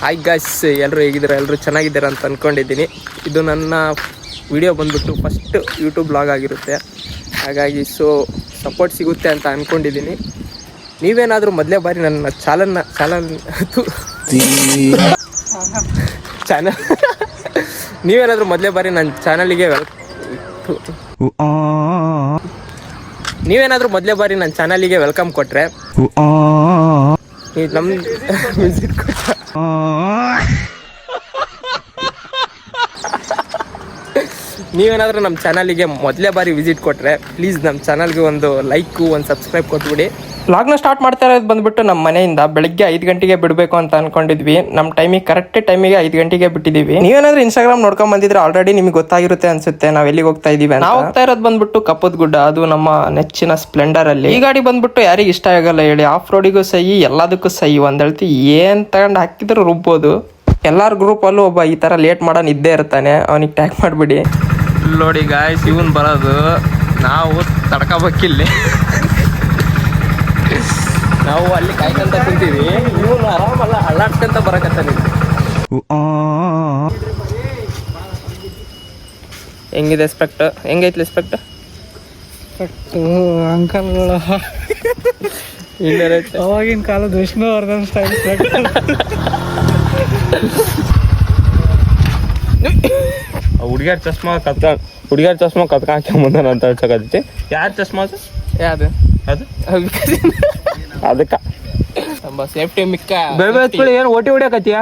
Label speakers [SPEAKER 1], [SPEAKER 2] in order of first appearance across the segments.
[SPEAKER 1] Hi guys, ಎಲ್ಲರೂ ಹೇಗಿದ್ದಾರೆ? ಎಲ್ಲರೂ ಚೆನ್ನಾಗಿದ್ದಾರೆ ಅಂತ ಅಂದ್ಕೊಂಡಿದ್ದೀನಿ. ಇದು ನನ್ನ ವಿಡಿಯೋ ಬಂದ್ಬಿಟ್ಟು ಫಸ್ಟ್ ಯೂಟ್ಯೂಬ್ ಬ್ಲಾಗ್ ಆಗಿರುತ್ತೆ. ಹಾಗಾಗಿ ಸಪೋರ್ಟ್ ಸಿಗುತ್ತೆ ಅಂತ ಅಂದ್ಕೊಂಡಿದ್ದೀನಿ. ನೀವೇನಾದರೂ ಮೊದಲೇ ಬಾರಿ ನನ್ನ ನೀವೇನಾದರೂ ಮೊದಲೇ ಬಾರಿ ನನ್ನ ಚಾನಲಿಗೆ ವೆಲ್ಕಮ್ ಕೊಟ್ಟರೆ ನಮ್ಮ ವಿಸಿಟ್ ನೀವೇನಾದರೂ ನಮ್ಮ ಚಾನಲಿಗೆ ಮೊದಲೇ ಬಾರಿ ವಿಸಿಟ್ ಕೊಟ್ಟರೆ ಪ್ಲೀಸ್ ನಮ್ಮ ಚಾನಲ್ಗೆ ಒಂದು ಲೈಕು, ಒಂದು ಸಬ್ಸ್ಕ್ರೈಬ್ ಕೊಟ್ಬಿಡಿ. ವ್ಲಾಗ್ನ ಸ್ಟಾರ್ಟ್ ಮಾಡ್ತಾ ಇರೋದು ಬಂದ್ಬಿಟ್ಟು ನಮ್ಮ ಮನೆಯಿಂದ ಬೆಳಗ್ಗೆ 5 ಗಂಟೆಗೆ ಬಿಡಬೇಕು ಅಂತ ಅನ್ಕೊಂಡಿದ್ವಿ. ನಮ್ಮ ಕರೆಕ್ಟ್ ಟೈಮಿಗೆ 5 ಗಂಟೆಗೆ ಬಿಟ್ಟಿದ್ದೀವಿ. ನೀವೇನಾದ್ರೂ ಇನ್ಸ್ಟಾಗ್ರಾಮ್ ನೋಡ್ಕೊಂಡ್ ಬಂದಿದ್ರೆ ಆಲ್ರೆಡಿ ನಿಮಗೆ ಗೊತ್ತಾಗಿರುತ್ತೆ ಅನ್ಸುತ್ತೆ ನಾವು ಎಲ್ಲಿಗೆ ಹೋಗ್ತಾ ಇದೀವಿ. ನಾವು ಹೋಗ್ತಾ ಇರೋದು ಬಂದ್ಬಿಟ್ಟು ಕಪ್ಪದ ಗುಡ್ಡ, ಅದು ನಮ್ಮ ನೆಚ್ಚಿನ ಸ್ಪ್ಲೆಂಡರ್ ಅಲ್ಲಿ. ಈ ಗಾಡಿ ಬಂದ್ಬಿಟ್ಟು ಯಾರಿಗೆ ಇಷ್ಟ ಆಗಲ್ಲ ಹೇಳಿ, ಆಫ್ ರೋಡಿಗೂ ಸೈ, ಎಲ್ಲದಕ್ಕೂ ಸೈ. ಒಂದ್ ಹೇಳ್ತಿ ಏನ್ ತಗೊಂಡು ಹಾಕಿದ್ರು ರುಬ್ಬೋದು. ಎಲ್ಲಾರ ಗ್ರೂಪಲ್ಲೂ ಒಬ್ಬ ಈ ತರ ಲೇಟ್ ಮಾಡೋನ್ ಇದ್ದೇ ಇರ್ತಾನೆ, ಅವನಿಗೆ ಟ್ಯಾಗ್ ಮಾಡಿಬಿಡಿ. ನೋಡಿ ಗಾಯ್ಸ್, ಇವನ್ ಬರೋದು ನಾವು ತಡ್ಕೋಬೇಕಿಲ್ಲಿ. ನಾವು ಅಲ್ಲಿ ಕಾಯ್ಕೊಂತ ಕುಂತೀವಿ, ಇವನು ಆರಾಮಲ್ಲ ಅಳ್ಳಾಡ್ಕೊಂತ ಬರಕತ್ತಾನೆ. ಹೆಂಗಿದೆ ಸ್ಪೆಕ್ಟ್? ಹೆಂಗೈತಿ ಸ್ಪೆಕ್ಟ್?
[SPEAKER 2] ಅಂಕಲ್ಗಳು ಅವಾಗಿನ ಕಾಲದ ವಿಷ್ಣುವರ್ಧನ್ ಸ್ಟೈಲ್.
[SPEAKER 1] ಹುಡುಗಿಯರ್ ಚಸ್ಮಾ ಕತ್ಕಾಕ ಮುಂದೆ ಅಂತ ಹೇಳ್ಸಕತ್ತೈತಿ. ಯಾರ ಚಸ್ಮಾ ಅದು? ಯಾವುದು ಅದು? ಅದಕ್ಕೆ ನಮ್ಮ ಸೇಫ್ಟಿ ಮಿಕ್ಕ ಏನು ಓಟಿ ಹೊಡಿಯಕತ್ತೀಯ?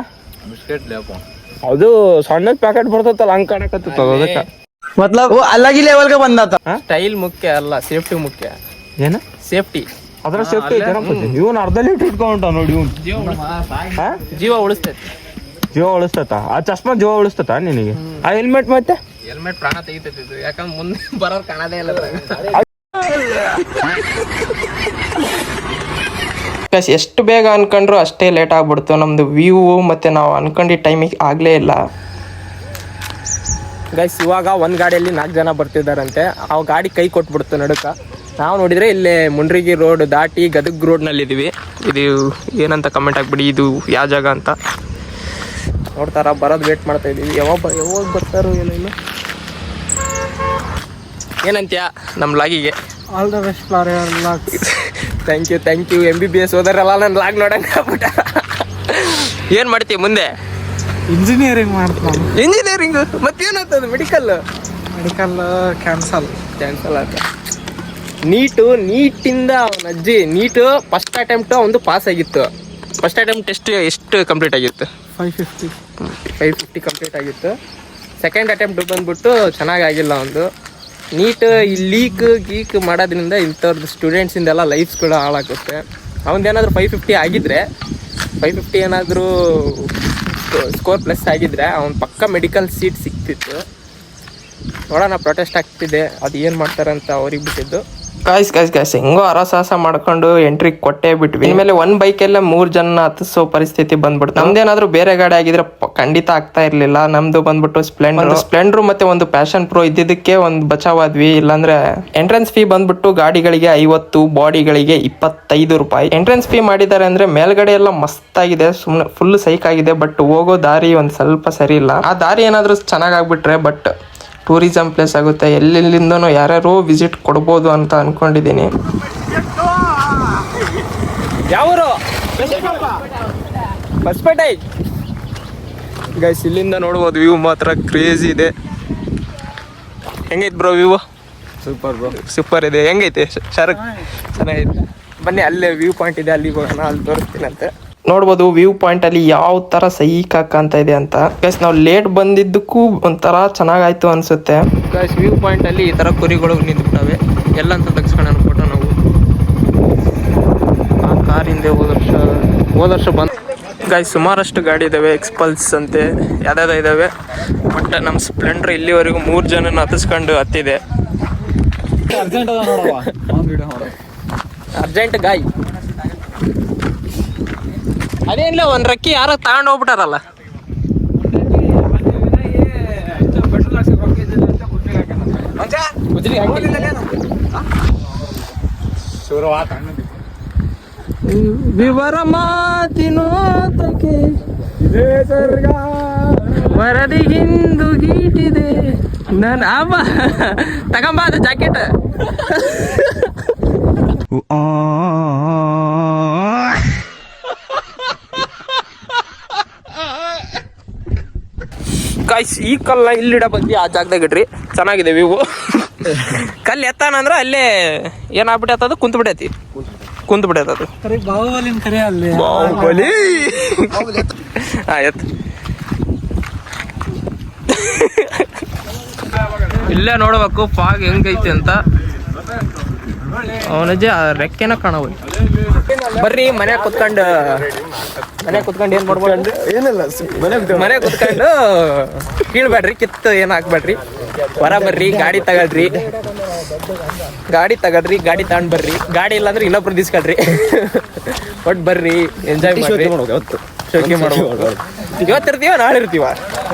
[SPEAKER 1] ಅದು ಸಣ್ಣದ ಪ್ಯಾಕೆಟ್ ಬರ್ತೈತಲ್ಲ, ಹಂಗ್ ಕಾಣಕತ್ತ. ಅದಕ್ಕೆ
[SPEAKER 2] ಮತ್ಲಬ್ ಅಲ್ಲಾಗಿ ಲೆವೆಲ್ಗೆ ಬಂದಾತ.
[SPEAKER 1] ಸ್ಟೈಲ್ ಮುಖ್ಯ ಅಲ್ಲ, ಸೇಫ್ಟಿ ಮುಖ್ಯ. ಏನ ಸೇಫ್ಟಿ?
[SPEAKER 2] ಅದ್ರ ಸೇಫ್ಟಿ
[SPEAKER 1] ಇವನ್ ಅರ್ಧ ಲೀಟರ್ ಇಟ್ಕೊಂಡ ನೋಡಿ. ಇವನ್ ಜೀವ ಉಳಿಸ್ತೈತ. ಆ ಚಸ್ಮಾ ಜೀವ ಉಳಿಸ್ತತ ನಿನಗೆ. ಆ ಹೆಲ್ಮೆಟ್ ಮತ್ತೆ ಹೆಲ್ಮೆಟ್ ಪ್ರಾಣ ತೆಗಿತೈತಿ. ಯಾಕಂದ್ರೆ ಮುಂದೆ ಬರೋರು ಕಾಣದೇ ಇಲ್ಲ. ಎಷ್ಟು ಬೇಗ ಅನ್ಕೊಂಡ್ರು ಅಷ್ಟೇ ಲೇಟ್ ಆಗ್ಬಿಡ್ತು. ನಮ್ದು ವ್ಯೂ ಮತ್ತೆ ನಾವು ಅನ್ಕೊಂಡಿದ್ದ ಟೈಮಿಗೆ ಆಗ್ಲೇ ಇಲ್ಲ ಗೈಸ್. ಇವಾಗ ಒಂದು ಗಾಡಿಯಲ್ಲಿ 4 ಜನ ಬರ್ತಿದ್ದಾರಂತೆ. ಆ ಗಾಡಿ ಕೈ ಕೊಟ್ಬಿಡ್ತು ನಡುಕ. ನಾವು ನೋಡಿದ್ರೆ ಇಲ್ಲೇ ಮುಂಡ್ರಿಗಿ ರೋಡ್ ದಾಟಿ ಗದಗ್ ರೋಡ್ನಲ್ಲಿದ್ದೀವಿ. ಇದು ಏನಂತ ಕಮೆಂಟ್ ಹಾಕ್ಬಿಡಿ, ಇದು ಯಾವ ಜಾಗ ಅಂತ. ನೋಡ್ತಾರ ಬರೋದು ವೇಟ್ ಮಾಡ್ತಾ ಇದ್ದೀವಿ. ಯಾವಾಗ ಬರ್ತಾರೋ ಏನೋ. ಇನ್ನು ಏನಂತ್ಯ ನಮ್ಮ ಲಾಗಿಗೆ?
[SPEAKER 2] All the best for your log.
[SPEAKER 1] Thank you. MBBS ಓದರಲ್ಲ ನನ್ನ ಲಾಗ್ ನೋಡಂಗ ಆಗ್ಬಿಟ್ಟ. ಏನು ಮಾಡ್ತೀವಿ ಮುಂದೆ?
[SPEAKER 2] ಇಂಜಿನಿಯರಿಂಗ್ ಮಾಡ್ತಾನೆ.
[SPEAKER 1] ಇಂಜಿನಿಯರಿಂಗ್ ಮತ್ತೇನಾಗ್ತದೆ? ಮೆಡಿಕಲ್
[SPEAKER 2] ಕ್ಯಾನ್ಸಲ್
[SPEAKER 1] ಆಯ್ತು. ನೀಟಿಂದ ಅವನ ಅಜ್ಜಿ ನೀಟು ಫಸ್ಟ್ ಅಟೆಂಪ್ಟು ಒಂದು ಪಾಸ್ ಆಗಿತ್ತು. ಫಸ್ಟ್ ಅಟೆಂಪ್ಟ್ ಎಷ್ಟು ಕಂಪ್ಲೀಟ್ ಆಗಿತ್ತು? 550 ಕಂಪ್ಲೀಟ್ ಆಗಿತ್ತು. ಸೆಕೆಂಡ್ ಅಟೆಂಪ್ಟ್ ಬಂದ್ಬಿಟ್ಟು ಚೆನ್ನಾಗಿಲ್ಲ. ಒಂದು ನೀಟ್ ಈ ಗೀಕ್ ಮಾಡೋದ್ರಿಂದ ಇಂಥವ್ರದ್ದು ಸ್ಟೂಡೆಂಟ್ಸಿಂದೆಲ್ಲ ಲೈಫ್ಸ್ ಕೂಡ ಹಾಳಾಗುತ್ತೆ. ಅವನದೇನಾದರೂ 550 ಆಗಿದ್ರೆ, 550 ಏನಾದರೂ ಸ್ಕೋರ್ ಪ್ಲಸ್ ಆಗಿದ್ರೆ ಅವ್ನು ಪಕ್ಕ ಮೆಡಿಕಲ್ ಸೀಟ್ ಸಿಕ್ತಿತ್ತು. ನೋಡೋಣ, ಪ್ರೊಟೆಸ್ಟ್ ಆಗ್ತಿದೆ, ಅದು ಏನು ಮಾಡ್ತಾರಂತ ಅವ್ರಿಗೆ ಬಿಟ್ಟಿದ್ದು. ಗಾಯ್ಸ್ ಹೆಂಗೋ ಅರಸಾಹಸ ಮಾಡ್ಕೊಂಡು ಎಂಟ್ರಿ ಕೊಟ್ಟೇ ಬಿಟ್ವಿ. ಇನ್ಮೇಲೆ ಒಂದು ಬೈಕೆಲ್ಲ 3 ಜನ ಹತ್ತಿಸೋ ಪರಿಸ್ಥಿತಿ ಬಂದ್ಬಿಡ್ತು. ನಮ್ದೇನಾದ್ರೂ ಬೇರೆ ಗಾಡಿ ಆಗಿದ್ರೆ ಖಂಡಿತ ಆಗ್ತಾ ಇರ್ಲಿಲ್ಲ. ನಮ್ದು ಬಂದ್ಬಿಟ್ಟು ಸ್ಪ್ಲೆಂಡರ್ ಮತ್ತೆ ಒಂದು ಪ್ಯಾಷನ್ ಪ್ರೋ ಇದ್ದಿದ್ದಕ್ಕೆ ಒಂದು ಬಚಾವಾದ್ವಿ. ಇಲ್ಲಾಂದ್ರೆ ಎಂಟ್ರೆನ್ಸ್ ಫೀ ಬಂದ್ಬಿಟ್ಟು ಗಾಡಿಗಳಿಗೆ 50, ಬಾಡಿಗಳಿಗೆ 25 ರೂಪಾಯಿ ಎಂಟ್ರೆನ್ಸ್ ಫೀ ಮಾಡಿದ್ದಾರೆ. ಅಂದ್ರೆ ಮೇಲ್ಗಡೆ ಎಲ್ಲ ಮಸ್ತ್ ಆಗಿದೆ, ಸುಮ್ಮನೆ ಫುಲ್ ಸೈಕ್ ಆಗಿದೆ. ಬಟ್ ಹೋಗೋ ದಾರಿ ಒಂದು ಸ್ವಲ್ಪ ಸರಿ ಇಲ್ಲ. ಆ ದಾರಿ ಏನಾದ್ರೂ ಚೆನ್ನಾಗಾಗ್ಬಿಟ್ರೆ ಬಟ್ ಟೂರಿಸಂ ಪ್ಲೇಸ್ ಆಗುತ್ತೆ. ಎಲ್ಲೆಲ್ಲಿಂದನೂ ಯಾರ್ಯಾರೋ ವಿಸಿಟ್ ಕೊಡ್ಬೋದು ಅಂತ ಅನ್ಕೊಂಡಿದ್ದೀನಿ. ಯಾವರು? ಹೊಸಪೇಟೆ ಗೈಸ್. ಇಲ್ಲಿಂದ ನೋಡ್ಬೋದು ವ್ಯೂ ಮಾತ್ರ ಕ್ರೇಜಿ ಇದೆ. ಹೆಂಗೈತೆ ಬ್ರೋ ವ್ಯೂ? ಸೂಪರ್ ಇದೆ. ಹೆಂಗೈತೆ ಶಾರುಖ್? ಚೆನ್ನಾಗೈತೆ. ಬನ್ನಿ, ಅಲ್ಲೇ ವ್ಯೂ ಪಾಯಿಂಟ್ ಇದೆ, ಅಲ್ಲಿ ಹೋಗೋಣ, ಅಲ್ಲಿ ತೋರಿಸ್ತೀನಂತೆ. ನೋಡ್ಬೋದು ವ್ಯೂ ಪಾಯಿಂಟ್ ಅಲ್ಲಿ ಯಾವ ತರ ಸೈಕ್ ಅಂತ ಇದೆ ಅಂತ. ಗೈಸ್ ನಾವು ಲೇಟ್ ಬಂದಿದ್ದಕ್ಕೂ ಒಂಥರ ಚೆನ್ನಾಗಾಯ್ತು ಅನ್ಸುತ್ತೆ. ಗೈಸ್ ವ್ಯೂ ಪಾಯಿಂಟ್ ಅಲ್ಲಿ ಈ ತರ ಕುರಿಗಳು ನಿಂತ್ಬಿಟ್ಟವೆ. ಎಲ್ಲ ಅಂತ ತೆಗ್ಸ್ಕೊಳ್ಳೋಣ ಫೋಟೋ ನಾವು. ಆ ಕಾರಿಂದ ಹೋದ ವರ್ಷ ಬಂದು ಗೈಸ್ ಸುಮಾರಷ್ಟು ಗಾಡಿ ಇದಾವೆ. ಎಕ್ಸ್ಪಲ್ಸ್ ಅಂತೆ ಯಾವ್ದಾವ ಇದಾವೆ. ಬಟ್ ನಮ್ಮ ಸ್ಪ್ಲೆಂಡರ್ ಇಲ್ಲಿವರೆಗೂ 3 ಜನ ಹತ್ತಿಸ್ಕೊಂಡು ಹತ್ತಿದೆ. ಅರ್ಜೆಂಟ್ ಗಾಯ್. ಅದೇನಿಲ್ಲ, ಒಂದು ರಕ್ಕಿ ಯಾರೋ ತಗೊಂಡು ಹೋಗ್ಬಿಟ್ಟಾರಲ್ಲ. ವಿವರ ಮಾತಿನೋತಕ್ಕೆ ವರದಿಗಿಂದು ಗೀಟಿದೆ ನಾನು ಆಮ ತಗೊಂಬ ಅದು ಜಾಕೆಟ್. ಗಾಯ್ಸ್ ಈ ಕಲ್ಲ ಇಲ್ಲಿಡ ಬಂದು ಆ ಜಾಗದಾಗ ಇಡ್ರಿ, ಚೆನ್ನಾಗಿದೆ ವ್ಯೂ. ಕಲ್ಲು ಎತ್ತಾನ ಅಂದ್ರೆ ಅಲ್ಲೇ ಏನಾಗ್ಬಿಟ್ಟದ ಕುಂತ ಬಿಡೈತಿ ಅದು.
[SPEAKER 2] ಬಾಹುಬಲಿನ ಕರೆ ಅಲ್ಲಿ
[SPEAKER 1] ಬಾಹುಬಲಿ ಎತ್ತು. ಇಲ್ಲೇ ನೋಡ್ಬೇಕು ಫಾಗ್ ಹೆಂಗೈತಿ ಅಂತ. ಅವನಜ್ಜಿ ರೆಕ್ಕೆನ ಕಾಣವ. ಬರ್ರಿ ಮನೆ ಕುತ್ಕೊಂಡು ಏನ್ ಮಾಡ್ಬೋದು,
[SPEAKER 3] ಏನಿಲ್ಲ
[SPEAKER 1] ಮನೆ ಕುತ್ಕೊಂಡು ಕೀಳ್ಬೇಡ್ರಿ, ಕಿತ್ತು ಏನ್ ಹಾಕ್ಬೇಡ್ರಿ. ಹೊರ ಬರ್ರಿ, ಗಾಡಿ ತಗೊಳ್ರಿ, ಗಾಡಿ ತಗೊಂಡ್ ಬರ್ರಿ. ಗಾಡಿ ಇಲ್ಲಾಂದ್ರೆ ಇನ್ನೊಬ್ರು ದಿಸ್ಕೊಳ್ರಿ. ಒಟ್ಟು ಬರ್ರಿ, ಎಂಜಾಯ್ ಮಾಡ್ರಿ. ಶೋಕಿ ಮಾಡ್ಬೇಕು. ಇವತ್ತಿರ್ತೀವ ನಾಳೆ ಇರ್ತೀವ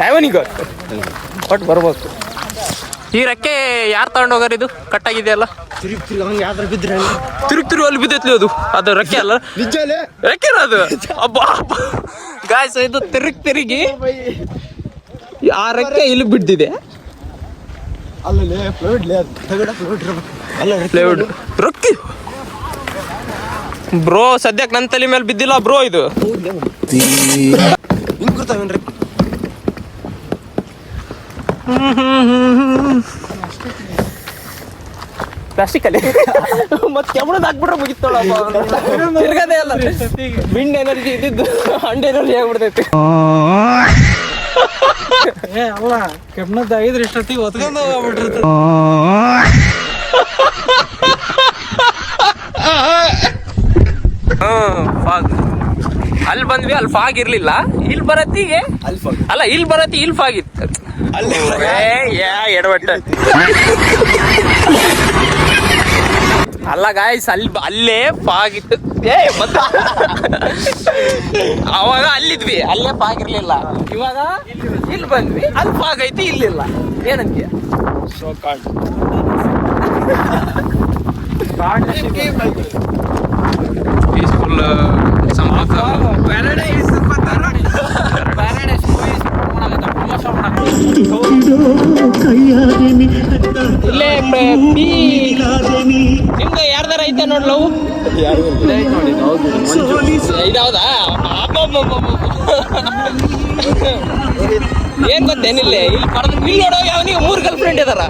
[SPEAKER 1] ಯಾವನಿಗೆ ಒಟ್ಟು ಬರ್ಬೇಕು. ಈ ರೆಕ್ಕೆ ಯಾರು ತಗೊಂಡು ಹೋಗಾರ? ಇದು ಕಟ್ಟಾಗಿದೆಯಲ್ಲ, ತಿರುಗಿ ಅಲ್ಲಿ ಬಿದ್ದೈತ್ಲಿ ಅದು ರೆಕ್ಕೆ ಅಲ್ಲ, ರೆಕ್ಕೆ ಅದು. ಅಬ್ಬಾ ಗಾಯ್ಸ್, ಇದು ತಿರುಗಿ ಆ ರೆಕ್ಕೆ ಇಲ್ಲಿ ಬಿದ್ದಿದೆ. ರೊಕ್ಕಿ ಬ್ರೋ ಸದ್ಯಕ್ಕೆ ನನ್ನ ತಲೆ ಮೇಲೆ ಬಿದ್ದಿಲ್ಲ ಬ್ರೋ. ಇದು ಪ್ಲಾಸ್ಟಿಕ್ ಅಲ್ಲಿ ಮತ್ತೆ ಕೆಮ್ಮಣದ ಹಾಕ್ಬಿಟ್ರೆ ಮುಗಿತೋಳ. ತಿರ್ಗದೆ ಅಲ್ಲ, ವಿಂಡ್ ಎನರ್ಜಿ ಇದ್ದಿದ್ದು ಅಂಡ್ ಎನರ್ಜಿ ಆಗ್ಬಿಡ್ತೈತಿ.
[SPEAKER 2] ಅಲ್ಲ ಕೆಮ್ಮದ ಐದ್ರ ಇಷ್ಟೊತ್ತಿಗೆ ಒತ್ಕೊಂಡು ಹೋಗ್ಬಿಟ್ಟಿರ್ತ.
[SPEAKER 1] ಫಾಗ್ ಅಲ್ಲಿ ಬಂದ್ವಿ, ಅಲ್ಲಿ ಫಾಗ್ ಇರ್ಲಿಲ್ಲ. ಇಲ್ಲಿ ಬರತ್ತಿಗೆ ಅಲ್ಲ, ಇಲ್ಲಿ ಬರತ್ತಿ ಇಲ್ಲಿ ಫಾಗ್ ಇತ್ತು. ಎಡವಟ್ಟ ಅಲ್ಲ ಗಾಯ್ಸ್, ಅಲ್ಲೇ ಫಾಗ್ ಇತ್ತು. ಅವಾಗ ಅಲ್ಲಿದ್ವಿ, ಅಲ್ಲೇ ಫಾಗ್ ಇರ್ಲಿಲ್ಲ. ಇವಾಗ ಇಲ್ಲಿ ಬಂದ್ವಿ, ಅಲ್ಲಿ ಫಾಗ್ ಐತಿ, ಇಲ್ಲಿಲ್ಲ. ಏನಂತೀಯ? ಪೀಸ್ಫುಲ್ ಇಲ್ಲೇ ನಿಮ್ದು ಯಾರ್ದಾರ ಐತೆ ನೋಡ್ಲವು ಇದಾವದಾ? ಏನ್ ಗೊತ್ತೇನಿಲ್ಲ, ಇಲ್ಲಿ ಪಡೆದು ಇಲ್ಲಿ ನೋಡೋ ಯಾವನಿಗೆ 3 ಗರ್ಲ್ ಫ್ರೆಂಡ್ ಇದಾರ.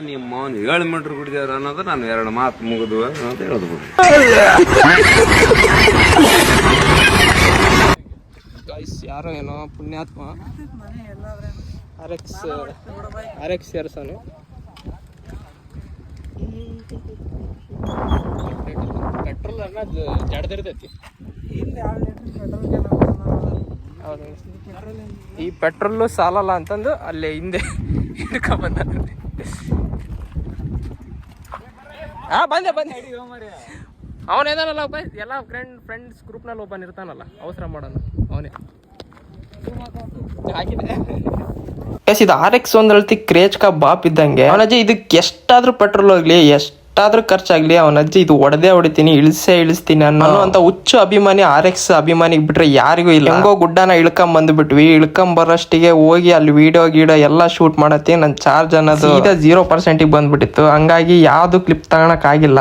[SPEAKER 3] ನಿಮ್ಮ 7 ಮೀಟರ್ ಕುಡಿದಾರ ಅನ್ನೋದು ನಾನು 2 ಮಾತು ಮುಗಿದ್ವು ಅಂತ ಹೇಳೋದು.
[SPEAKER 1] ಯಾರೋ ಏನೋ ಪುಣ್ಯಾತ್ಮ RX ಸೇರ್ಸೋನು. ಪೆಟ್ರೋಲ್ ಅನ್ನೋದು ಜಡ್ದಿರ್ತೈತಿ. ಈ ಪೆಟ್ರೋಲ್ ಸಾಲಲ್ಲ ಅಂತಂದು ಅಲ್ಲೇ ಹಿಂದೆ ಹಿಡ್ಕೊಂಡ್ ಬಂದೆ ಅವನೇದಾನಲ್ಲ ಒಬ್ಬ, ಎಲ್ಲ ಫ್ರೆಂಡ್ಸ್ ಗ್ರೂಪ್ನಲ್ಲಿ ಒಬ್ಬನ ಇರ್ತಾನಲ್ಲ, ಅವಸರ ಮಾಡೋಣ ಅವನೇ ಹಾಕಿದೆ. ಇದು RX ಒಂದು ಅಳ್ತಿ ಕ್ರೇಜ್ ಕಾ ಬಾಪ್ ಇದ್ದಂಗೆ. ಅವನಜ್ಜಿ ಇದಕ್ಕೆ ಎಷ್ಟಾದ್ರೂ ಪೆಟ್ರೋಲ್ ಹೋಗ್ಲಿ, ಎಷ್ಟಾದ್ರೂ ಖರ್ಚಾಗ್ಲಿ, ಅವನಜ್ಜಿ ಇದು ಹೊಡಿತೀನಿ, ಇಳಿಸ್ತೀನಿ ಅನ್ನೋ ಅಂತ ಹುಚ್ಚು ಅಭಿಮಾನಿ RX ಅಭಿಮಾನಿಗೆ ಬಿಟ್ರೆ ಯಾರಿಗೂ ಇಲ್ಲ. ಹೆಂಗೋ ಗುಡ್ಡನ ಇಳ್ಕೊಂಬಂದ್ಬಿಟ್ವಿ, ಇಳ್ಕೊಂಬರೋಷ್ಟಿಗೆ ಹೋಗಿ ಅಲ್ಲಿ ವಿಡಿಯೋ ಎಲ್ಲ ಶೂಟ್ ಮಾಡತ್ತಿ. ನನ್ನ ಚಾರ್ಜ್ ಅನ್ನೋದು 0% ಬಂದ್ಬಿಟ್ಟಿತ್ತು. ಹಂಗಾಗಿ ಯಾವ್ದು ಕ್ಲಿಪ್ ತಗೊಳಕ್ ಆಗಿಲ್ಲ.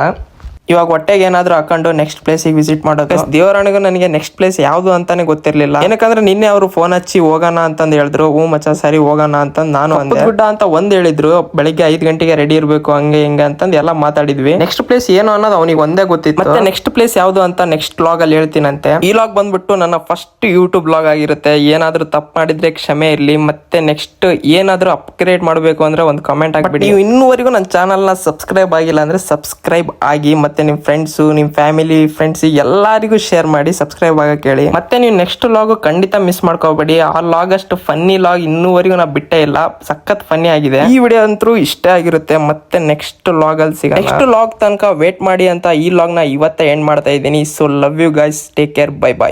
[SPEAKER 1] ಇವಾಗ ಹೊಟ್ಟೆಗೆ ಏನಾದ್ರು ಹಾಕೊಂಡು ನೆಕ್ಸ್ಟ್ ಪ್ಲೇಸಿಗೆ ವಿಸಿಟ್ ಮಾಡೋದು. ದೇವರಾಣಿಗೂ ನನಗೆ ನೆಕ್ಸ್ಟ್ ಪ್ಲೇಸ್ ಯಾವ್ದು ಅಂತಾನೆ ಗೊತ್ತಿರ್ಲಿಲ್ಲ. ಏನಕ್ಕಂದ್ರೆ ನಿನ್ನೆ ಅವರು ಫೋನ್ ಹಚ್ಚಿ ಹೋಗೋಣ ಅಂತಂದು ಹೇಳಿದ್ರು. ಮಚ್ಚ ಸರಿ ಹೋಗೋಣ ಅಂತಂದು ನಾನು ಅಂದೆ. ಗುಡ್ಡ ಅಂತ ಒಂದ್ ಹೇಳಿದ್ರು, ಬೆಳಿಗ್ಗೆ 5 ಗಂಟೆಗೆ ರೆಡಿ ಇರ್ಬೇಕು ಹಂಗೆ ಹಿಂಗೆ ಅಂತಂದು ಎಲ್ಲ ಮಾತಾಡಿದ್ವಿ. ನೆಕ್ಸ್ಟ್ ಪ್ಲೇಸ್ ಏನು ಅನ್ನೋದು ಅವನಿಗೆ ಒಂದೇ ಗೊತ್ತಿತ್ತು. ಮತ್ತೆ ನೆಕ್ಸ್ಟ್ ಪ್ಲೇಸ್ ಯಾವ್ದು ಅಂತ ನೆಕ್ಸ್ಟ್ ವ್ಲಾಗ್ ಅಲ್ಲಿ ಹೇಳ್ತೀನಂತೆ. ಈ ವ್ಲಾಗ್ ಬಂದ್ಬಿಟ್ಟು ನನ್ನ ಫಸ್ಟ್ ಯೂಟ್ಯೂಬ್ ವ್ಲಾಗ್ ಆಗಿರುತ್ತೆ. ಏನಾದ್ರೂ ತಪ್ಪು ಮಾಡಿದ್ರೆ ಕ್ಷಮೆ ಇರ್ಲಿ. ಮತ್ತೆ ನೆಕ್ಸ್ಟ್ ಏನಾದ್ರೂ ಅಪ್ಗ್ರೇಡ್ ಮಾಡಬೇಕು ಅಂದ್ರೆ ಒಂದು ಕಮೆಂಟ್ ಹಾಕ್ಬಿಡಿ. ನೀವು ಇನ್ನೂವರೆಗೂ ನನ್ನ ಚಾನಲ್ ನ ಸಬ್ಸ್ಕ್ರೈಬ್ ಆಗಿಲ್ಲ ಅಂದ್ರೆ ಸಬ್ಸ್ಕ್ರೈಬ್ ಆಗಿ, ಮತ್ತೆ ನಿಮ್ ಫ್ರೆಂಡ್ಸ್, ನಿಮ್ ಫ್ಯಾಮಿಲಿ ಫ್ರೆಂಡ್ಸ್ ಎಲ್ಲರಿಗೂ ಶೇರ್ ಮಾಡಿ, ಸಬ್ಸ್ಕ್ರೈಬ್ ಆಗಕ್ಕೆ ಹೇಳಿ. ಮತ್ತೆ ನೀವು ನೆಕ್ಸ್ಟ್ ಲಾಗ್ ಖಂಡಿತ ಮಿಸ್ ಮಾಡ್ಕೋಬೇಡಿ. ಆ ಲಾಗ್ ಅಷ್ಟು ಫನ್ನಿ ಲಾಗ್ ಇನ್ನೂವರೆಗೂ ನಾ ಬಿಟ್ಟೇ ಇಲ್ಲ. ಸಖತ್ ಫನ್ನಿ ಆಗಿದೆ. ಈ ವಿಡಿಯೋ ಅಂತೂ ಇಷ್ಟ ಆಗಿರುತ್ತೆ. ಮತ್ತೆ ನೆಕ್ಸ್ಟ್ ಲಾಗ್ ಅಲ್ಲಿ ಸಿಗ. ನೆಕ್ಸ್ಟ್ ಲಾಗ್ ತನಕ ವೇಟ್ ಮಾಡಿ ಅಂತ ಈ ಲಾಗ್ ನ ಇವತ್ತೇ ಎಂಡ್ ಮಾಡ್ತಾ ಇದ್ದೀನಿ. So love you guys, take care, bye by.